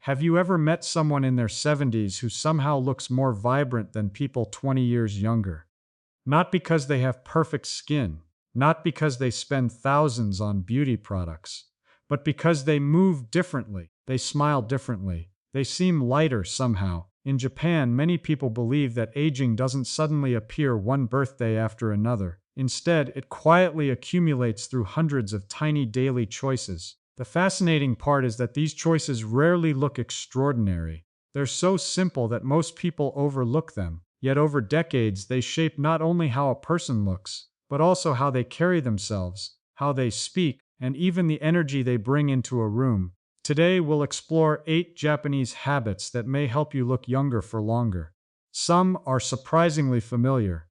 Have you ever met someone in their 70s who somehow looks more vibrant than people 20 years younger? Not because they have perfect skin, not because they spend thousands on beauty products, but because they move differently, they smile differently, they seem lighter somehow. In Japan, many people believe that aging doesn't suddenly appear one birthday after another. Instead, it quietly accumulates through hundreds of tiny daily choices. The fascinating part is that these choices rarely look extraordinary. They're so simple that most people overlook them. Yet over decades, they shape not only how a person looks, but also how they carry themselves, how they speak, and even the energy they bring into a room. Today, we'll explore 8 Japanese habits that may help you look younger for longer. Some are surprisingly familiar.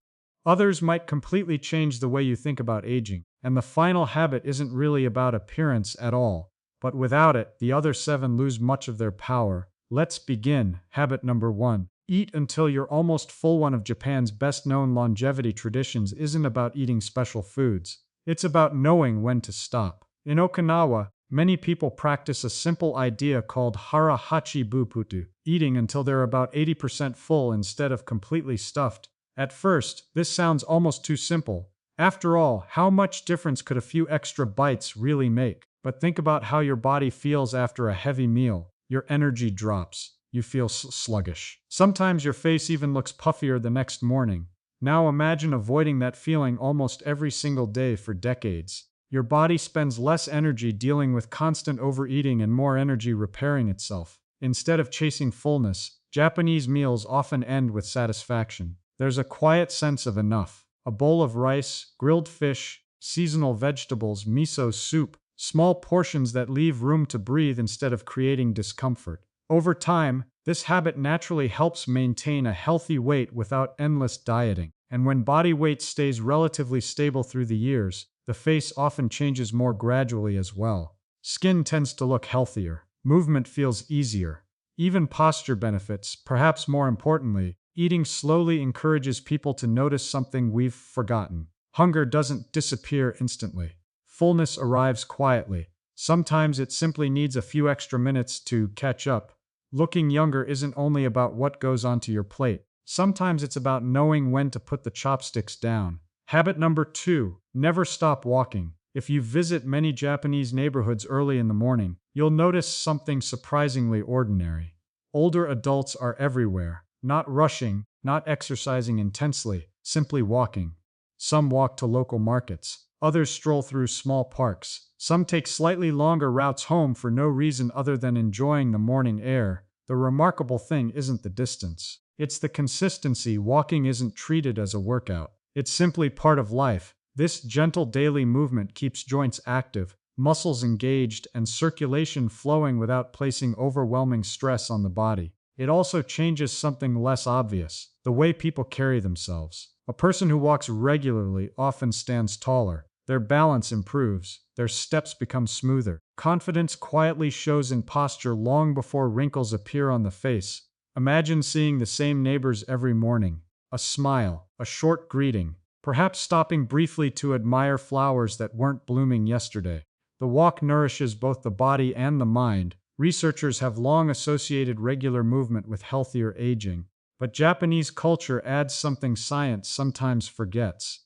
Others might completely change the way you think about aging. And the final habit isn't really about appearance at all. But without it, the other 7 lose much of their power. Let's begin. Habit number 1. Eat until you're almost full. One of Japan's best-known longevity traditions isn't about eating special foods. It's about knowing when to stop. In Okinawa, many people practice a simple idea called hara hachi buputu, eating until they're about 80% full instead of completely stuffed. At first, this sounds almost too simple. After all, how much difference could a few extra bites really make? But think about how your body feels after a heavy meal. Your energy drops. You feel sluggish. Sometimes your face even looks puffier the next morning. Now imagine avoiding that feeling almost every single day for decades. Your body spends less energy dealing with constant overeating and more energy repairing itself. Instead of chasing fullness, Japanese meals often end with satisfaction. There's a quiet sense of enough. A bowl of rice, grilled fish, seasonal vegetables, miso soup, small portions that leave room to breathe instead of creating discomfort. Over time, this habit naturally helps maintain a healthy weight without endless dieting. And when body weight stays relatively stable through the years, the face often changes more gradually as well. Skin tends to look healthier. Movement feels easier. Even posture benefits. Perhaps more importantly, eating slowly encourages people to notice something we've forgotten. Hunger doesn't disappear instantly. Fullness arrives quietly. Sometimes it simply needs a few extra minutes to catch up. Looking younger isn't only about what goes onto your plate. Sometimes it's about knowing when to put the chopsticks down. Habit number 2. Never stop walking. If you visit many Japanese neighborhoods early in the morning, you'll notice something surprisingly ordinary. Older adults are everywhere. Not rushing, not exercising intensely, simply walking. Some walk to local markets. Others stroll through small parks. Some take slightly longer routes home for no reason other than enjoying the morning air. The remarkable thing isn't the distance. It's the consistency. Walking isn't treated as a workout. It's simply part of life. This gentle daily movement keeps joints active, muscles engaged, and circulation flowing without placing overwhelming stress on the body. It also changes something less obvious: the way people carry themselves. A person who walks regularly often stands taller. Their balance improves. Their steps become smoother. Confidence quietly shows in posture long before wrinkles appear on the face. Imagine seeing the same neighbors every morning. A smile, a short greeting, perhaps stopping briefly to admire flowers that weren't blooming yesterday. The walk nourishes both the body and the mind. Researchers have long associated regular movement with healthier aging. But Japanese culture adds something science sometimes forgets.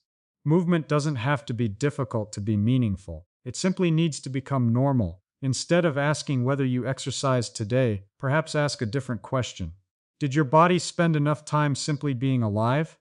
Movement doesn't have to be difficult to be meaningful. It simply needs to become normal. Instead of asking whether you exercised today, perhaps ask a different question. Did your body spend enough time simply being alive?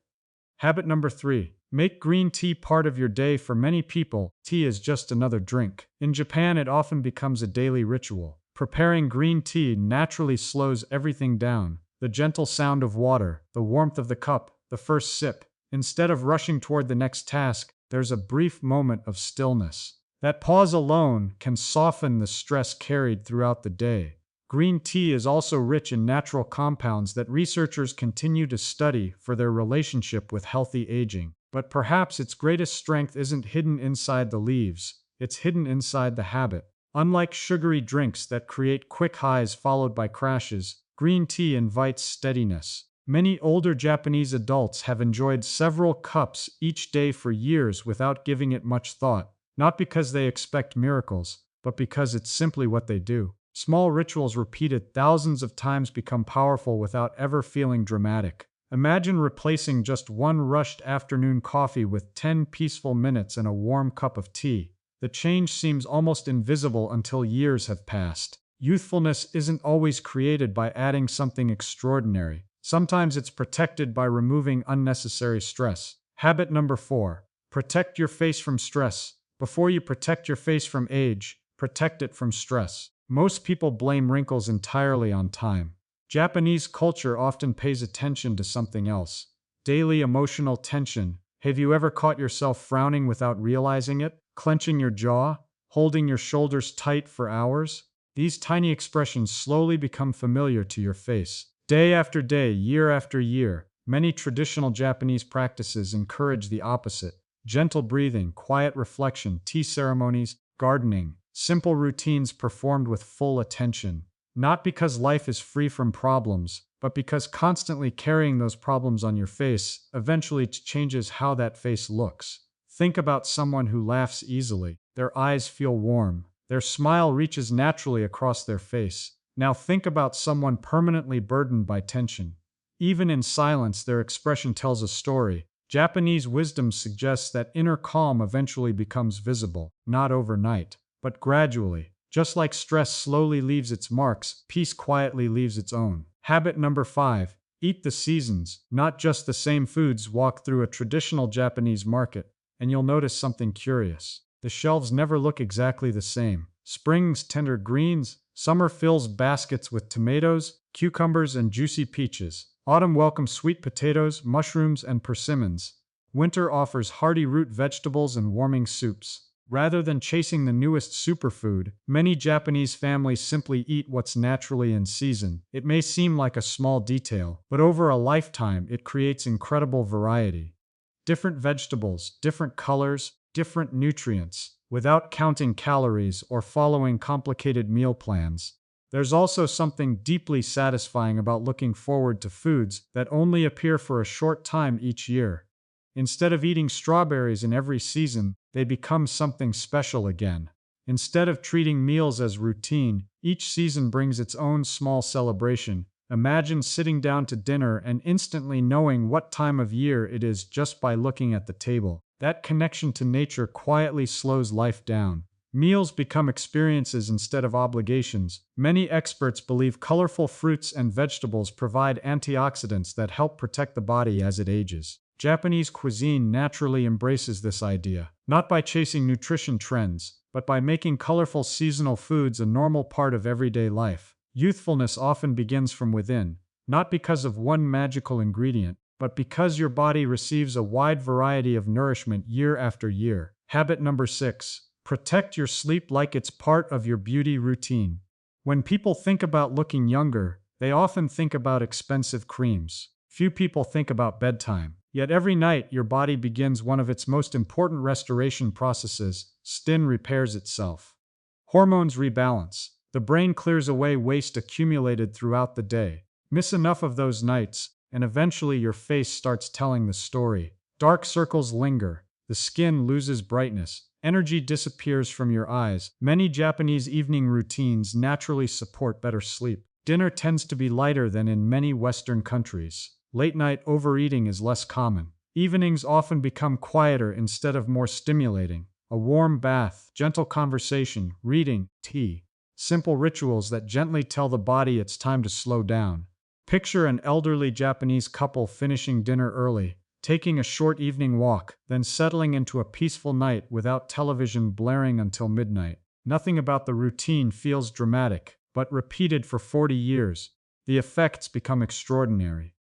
Habit number 3. Make green tea part of your day. For many people, tea is just another drink. In Japan, it often becomes a daily ritual. Preparing green tea naturally slows everything down. The gentle sound of water, the warmth of the cup, the first sip. Instead of rushing toward the next task, there's a brief moment of stillness. That pause alone can soften the stress carried throughout the day. Green tea is also rich in natural compounds that researchers continue to study for their relationship with healthy aging. But perhaps its greatest strength isn't hidden inside the leaves, it's hidden inside the habit. Unlike sugary drinks that create quick highs followed by crashes, green tea invites steadiness. Many older Japanese adults have enjoyed several cups each day for years without giving it much thought, not because they expect miracles, but because it's simply what they do. Small rituals repeated thousands of times become powerful without ever feeling dramatic. Imagine replacing just one rushed afternoon coffee with 10 peaceful minutes and a warm cup of tea. The change seems almost invisible until years have passed. Youthfulness isn't always created by adding something extraordinary. Sometimes it's protected by removing unnecessary stress. Habit number 4. Protect your face from stress. Before you protect your face from age, protect it from stress. Most people blame wrinkles entirely on time. Japanese culture often pays attention to something else. Daily emotional tension. Have you ever caught yourself frowning without realizing it? Clenching your jaw? Holding your shoulders tight for hours? These tiny expressions slowly become familiar to your face. Day after day, year after year, many traditional Japanese practices encourage the opposite. Gentle breathing, quiet reflection, tea ceremonies, gardening, simple routines performed with full attention. Not because life is free from problems, but because constantly carrying those problems on your face eventually changes how that face looks. Think about someone who laughs easily. Their eyes feel warm. Their smile reaches naturally across their face. Now think about someone permanently burdened by tension. Even in silence, their expression tells a story. Japanese wisdom suggests that inner calm eventually becomes visible, not overnight, but gradually. Just like stress slowly leaves its marks, peace quietly leaves its own. Habit number 5. Eat the seasons, not just the same foods. Walk through a traditional Japanese market, and you'll notice something curious. The shelves never look exactly the same. Spring's tender greens, summer fills baskets with tomatoes, cucumbers, and juicy peaches. Autumn welcomes sweet potatoes, mushrooms, and persimmons. Winter offers hearty root vegetables and warming soups. Rather than chasing the newest superfood, many Japanese families simply eat what's naturally in season. It may seem like a small detail, but over a lifetime it creates incredible variety. Different vegetables, different colors, different nutrients, without counting calories or following complicated meal plans. There's also something deeply satisfying about looking forward to foods that only appear for a short time each year. Instead of eating strawberries in every season, they become something special again. Instead of treating meals as routine, each season brings its own small celebration. Imagine sitting down to dinner and instantly knowing what time of year it is just by looking at the table. That connection to nature quietly slows life down. Meals become experiences instead of obligations. Many experts believe colorful fruits and vegetables provide antioxidants that help protect the body as it ages. Japanese cuisine naturally embraces this idea, not by chasing nutrition trends, but by making colorful seasonal foods a normal part of everyday life. Youthfulness often begins from within, not because of one magical ingredient, but because your body receives a wide variety of nourishment year after year. Habit number 6. Protect your sleep like it's part of your beauty routine. When people think about looking younger, they often think about expensive creams. Few people think about bedtime. Yet every night, your body begins one of its most important restoration processes. Skin repairs itself. Hormones rebalance. The brain clears away waste accumulated throughout the day. Miss enough of those nights, and eventually your face starts telling the story. Dark circles linger. The skin loses brightness. Energy disappears from your eyes. Many Japanese evening routines naturally support better sleep. Dinner tends to be lighter than in many Western countries. Late-night overeating is less common. Evenings often become quieter instead of more stimulating. A warm bath, gentle conversation, reading, tea. Simple rituals that gently tell the body it's time to slow down. Picture an elderly Japanese couple finishing dinner early, taking a short evening walk, then settling into a peaceful night without television blaring until midnight. Nothing about the routine feels dramatic, but repeated for 40 years, the effects become extraordinary.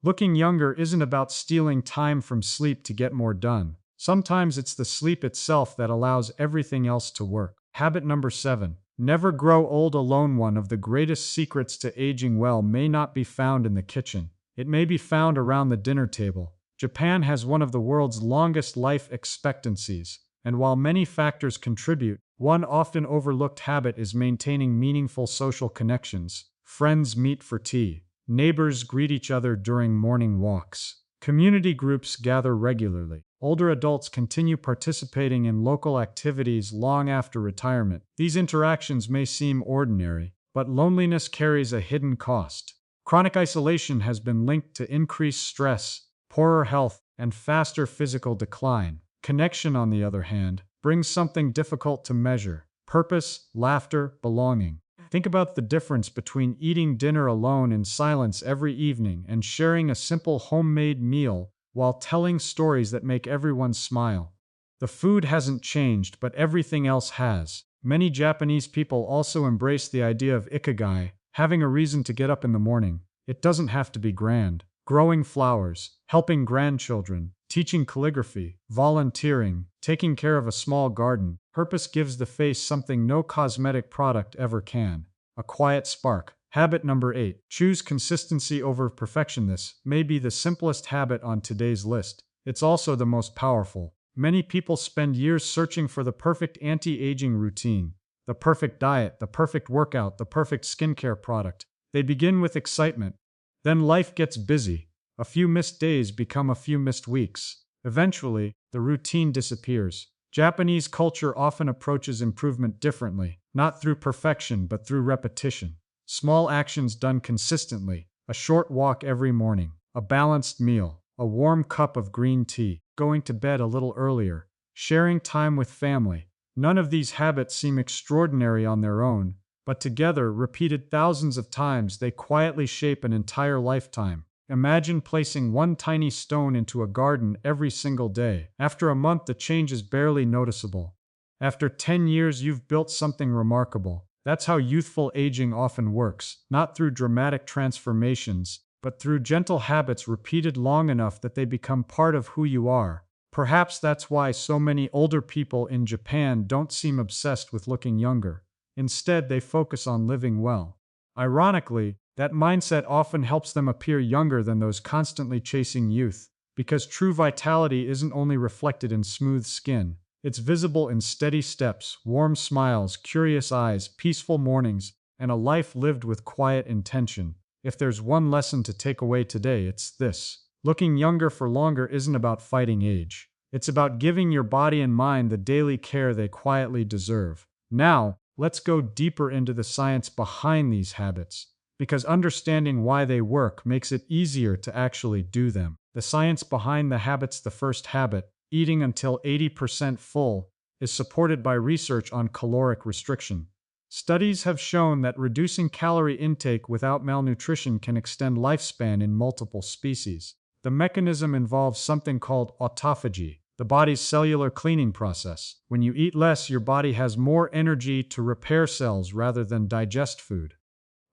Looking younger isn't about stealing time from sleep to get more done. Sometimes it's the sleep itself that allows everything else to work. Habit number 7. Never grow old alone. One of the greatest secrets to aging well may not be found in the kitchen. It may be found around the dinner table. Japan has one of the world's longest life expectancies, and while many factors contribute, one often overlooked habit is maintaining meaningful social connections. Friends meet for tea. Neighbors greet each other during morning walks. Community groups gather regularly. Older adults continue participating in local activities long after retirement. These interactions may seem ordinary, but loneliness carries a hidden cost. Chronic isolation has been linked to increased stress, poorer health, and faster physical decline. Connection, on the other hand, brings something difficult to measure: purpose, laughter, belonging. Think about the difference between eating dinner alone in silence every evening and sharing a simple homemade meal while telling stories that make everyone smile. The food hasn't changed, but everything else has. Many Japanese people also embrace the idea of ikigai, having a reason to get up in the morning. It doesn't have to be grand. Growing flowers, helping grandchildren, teaching calligraphy, volunteering, taking care of a small garden. Purpose gives the face something no cosmetic product ever can: a quiet spark. Habit number 8. Choose consistency over perfection. This may be the simplest habit on today's list. It's also the most powerful. Many people spend years searching for the perfect anti-aging routine, the perfect diet, the perfect workout, the perfect skincare product. They begin with excitement. Then life gets busy. A few missed days become a few missed weeks. Eventually, the routine disappears. Japanese culture often approaches improvement differently, not through perfection but through repetition. Small actions done consistently: a short walk every morning, a balanced meal, a warm cup of green tea, going to bed a little earlier, sharing time with family. None of these habits seem extraordinary on their own, but together, repeated thousands of times, they quietly shape an entire lifetime. Imagine placing one tiny stone into a garden every single day. After a month, the change is barely noticeable. After 10 years, you've built something remarkable. That's how youthful aging often works, not through dramatic transformations, but through gentle habits repeated long enough that they become part of who you are. Perhaps that's why so many older people in Japan don't seem obsessed with looking younger. Instead, they focus on living well. Ironically, that mindset often helps them appear younger than those constantly chasing youth, because true vitality isn't only reflected in smooth skin. It's visible in steady steps, warm smiles, curious eyes, peaceful mornings, and a life lived with quiet intention. If there's one lesson to take away today, it's this: looking younger for longer isn't about fighting age. It's about giving your body and mind the daily care they quietly deserve. Now, let's go deeper into the science behind these habits, because understanding why they work makes it easier to actually do them. The science behind the habits. The first habit, eating until 80% full, is supported by research on caloric restriction. Studies have shown that reducing calorie intake without malnutrition can extend lifespan in multiple species. The mechanism involves something called autophagy, the body's cellular cleaning process. When you eat less, your body has more energy to repair cells rather than digest food.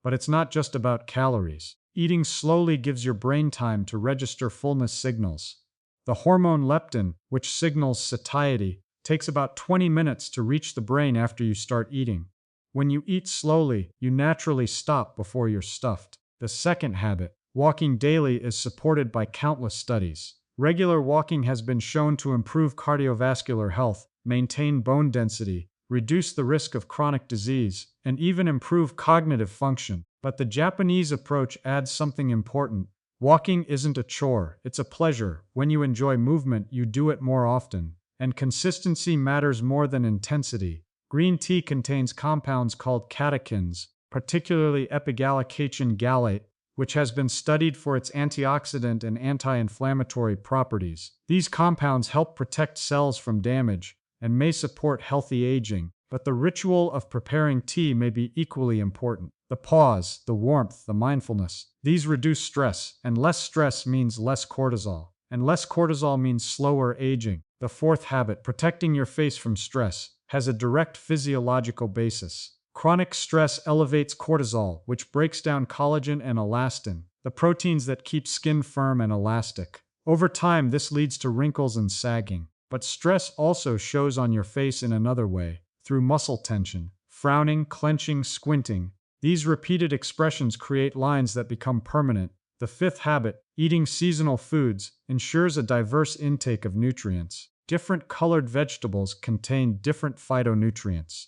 But it's not just about calories. Eating slowly gives your brain time to register fullness signals. The hormone leptin, which signals satiety, takes about 20 minutes to reach the brain after you start eating. When you eat slowly, you naturally stop before you're stuffed. The second habit, walking daily, is supported by countless studies. Regular walking has been shown to improve cardiovascular health, maintain bone density, reduce the risk of chronic disease, and even improve cognitive function. But the Japanese approach adds something important. Walking isn't a chore, it's a pleasure. When you enjoy movement, you do it more often. And consistency matters more than intensity. Green tea contains compounds called catechins, particularly epigallocatechin gallate, which has been studied for its antioxidant and anti-inflammatory properties. These compounds help protect cells from damage and may support healthy aging, but the ritual of preparing tea may be equally important. The pause, the warmth, the mindfulness. These reduce stress, and less stress means less cortisol, and less cortisol means slower aging. The fourth habit, protecting your face from stress, has a direct physiological basis. Chronic stress elevates cortisol, which breaks down collagen and elastin, the proteins that keep skin firm and elastic. Over time, this leads to wrinkles and sagging. But stress also shows on your face in another way, through muscle tension, frowning, clenching, squinting. These repeated expressions create lines that become permanent. The fifth habit, eating seasonal foods, ensures a diverse intake of nutrients. Different colored vegetables contain different phytonutrients.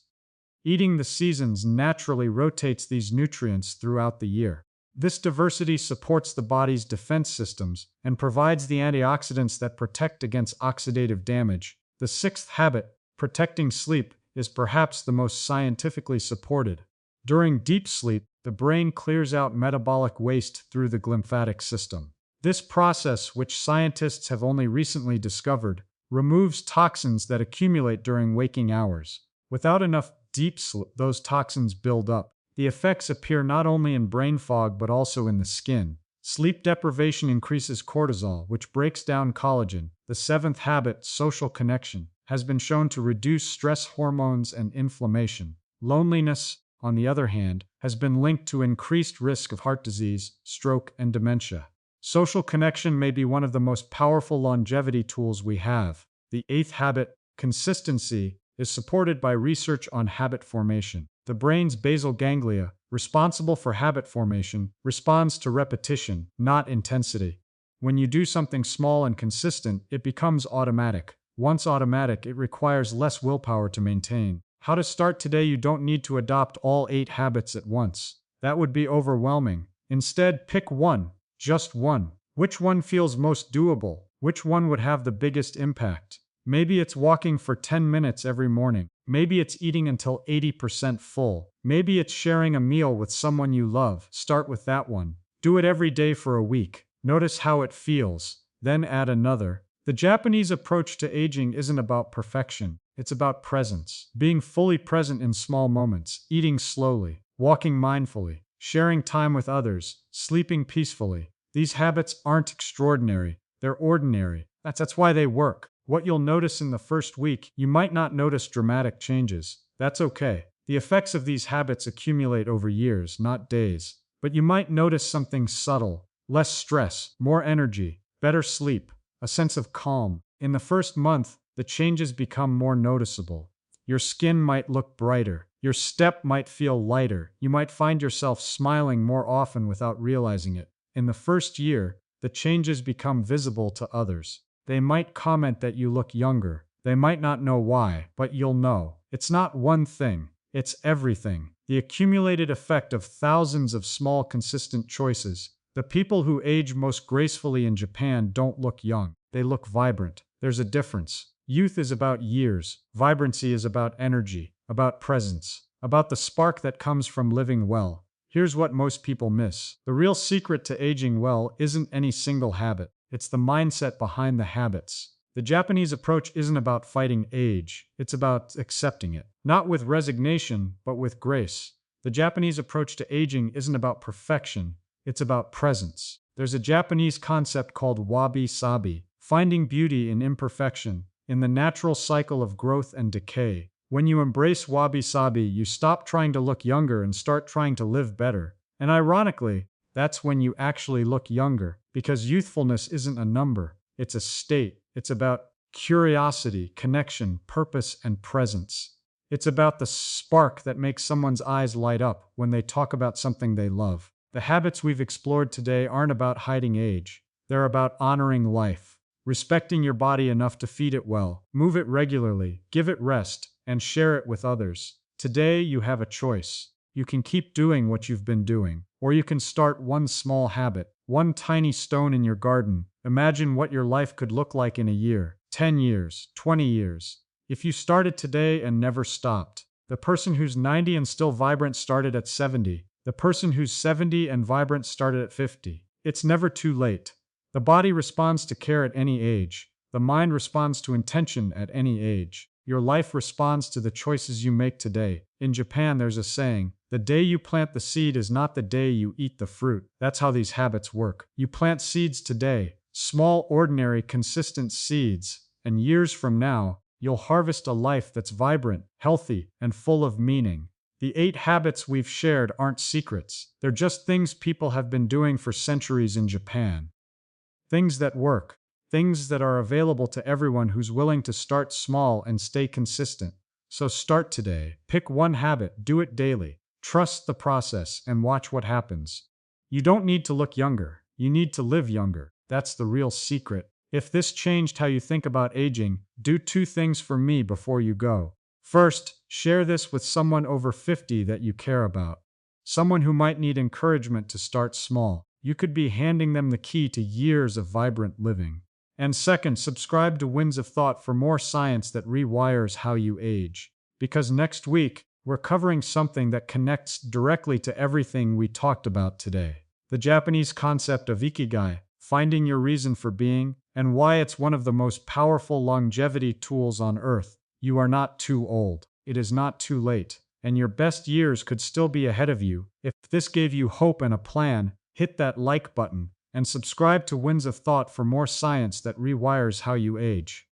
Eating the seasons naturally rotates these nutrients throughout the year. This diversity supports the body's defense systems and provides the antioxidants that protect against oxidative damage. The sixth habit, protecting sleep, is perhaps the most scientifically supported. During deep sleep, the brain clears out metabolic waste through the glymphatic system. This process, which scientists have only recently discovered, removes toxins that accumulate during waking hours. Without enough deep sleep, those toxins build up. The effects appear not only in brain fog but also in the skin. Sleep deprivation increases cortisol, which breaks down collagen. The seventh habit, social connection, has been shown to reduce stress hormones and inflammation. Loneliness, on the other hand, has been linked to increased risk of heart disease, stroke, and dementia. Social connection may be one of the most powerful longevity tools we have. The eighth habit, consistency, is supported by research on habit formation. The brain's basal ganglia, responsible for habit formation, responds to repetition, not intensity. When you do something small and consistent, it becomes automatic. Once automatic, it requires less willpower to maintain. How to start today? You don't need to adopt all 8 habits at once. That would be overwhelming. Instead, pick one, just one. Which one feels most doable? Which one would have the biggest impact? Maybe it's walking for 10 minutes every morning. Maybe it's eating until 80% full. Maybe it's sharing a meal with someone you love. Start with that one. Do it every day for a week. Notice how it feels. Then add another. The Japanese approach to aging isn't about perfection. It's about presence. Being fully present in small moments, eating slowly, walking mindfully, sharing time with others, sleeping peacefully. These habits aren't extraordinary. They're ordinary. That's why they work. What you'll notice in the first week, you might not notice dramatic changes. That's okay. The effects of these habits accumulate over years, not days. But you might notice something subtle. Less stress, more energy, better sleep, a sense of calm. In the first month, the changes become more noticeable. Your skin might look brighter. Your step might feel lighter. You might find yourself smiling more often without realizing it. In the first year, the changes become visible to others. They might comment that you look younger. They might not know why, but you'll know. It's not one thing. It's everything. The accumulated effect of thousands of small, consistent choices. The people who age most gracefully in Japan don't look young. They look vibrant. There's a difference. Youth is about years. Vibrancy is about energy, about presence, about the spark that comes from living well. Here's what most people miss. The real secret to aging well isn't any single habit. It's the mindset behind the habits. The Japanese approach isn't about fighting age. It's about accepting it. Not with resignation, but with grace. The Japanese approach to aging isn't about perfection. It's about presence. There's a Japanese concept called wabi-sabi, finding beauty in imperfection, in the natural cycle of growth and decay. When you embrace wabi-sabi, you stop trying to look younger and start trying to live better. And ironically, that's when you actually look younger, because youthfulness isn't a number, it's a state. It's about curiosity, connection, purpose, and presence. It's about the spark that makes someone's eyes light up when they talk about something they love. The habits we've explored today aren't about hiding age. They're about honoring life, respecting your body enough to feed it well, move it regularly, give it rest, and share it with others. Today, you have a choice. You can keep doing what you've been doing, or you can start one small habit, one tiny stone in your garden. Imagine what your life could look like in a year, 10 years, 20 years. If you started today and never stopped. The person who's 90 and still vibrant started at 70. The person who's 70 and vibrant started at 50. It's never too late. The body responds to care at any age. The mind responds to intention at any age. Your life responds to the choices you make today. In Japan, there's a saying, the day you plant the seed is not the day you eat the fruit. That's how these habits work. You plant seeds today, small, ordinary, consistent seeds, and years from now, you'll harvest a life that's vibrant, healthy, and full of meaning. The 8 habits we've shared aren't secrets. They're just things people have been doing for centuries in Japan. Things that work. Things that are available to everyone who's willing to start small and stay consistent. So start today. Pick one habit, do it daily. Trust the process and watch what happens. You don't need to look younger. You need to live younger. That's the real secret. If this changed how you think about aging, do 2 things for me before you go. First, share this with someone over 50 that you care about. Someone who might need encouragement to start small. You could be handing them the key to years of vibrant living. And second, subscribe to Winds of Thought for more science that rewires how you age. Because next week, we're covering something that connects directly to everything we talked about today. The Japanese concept of ikigai, finding your reason for being, and why it's one of the most powerful longevity tools on earth. You are not too old. It is not too late. And your best years could still be ahead of you. If this gave you hope and a plan, hit that like button and subscribe to Winds of Thought for more science that rewires how you age.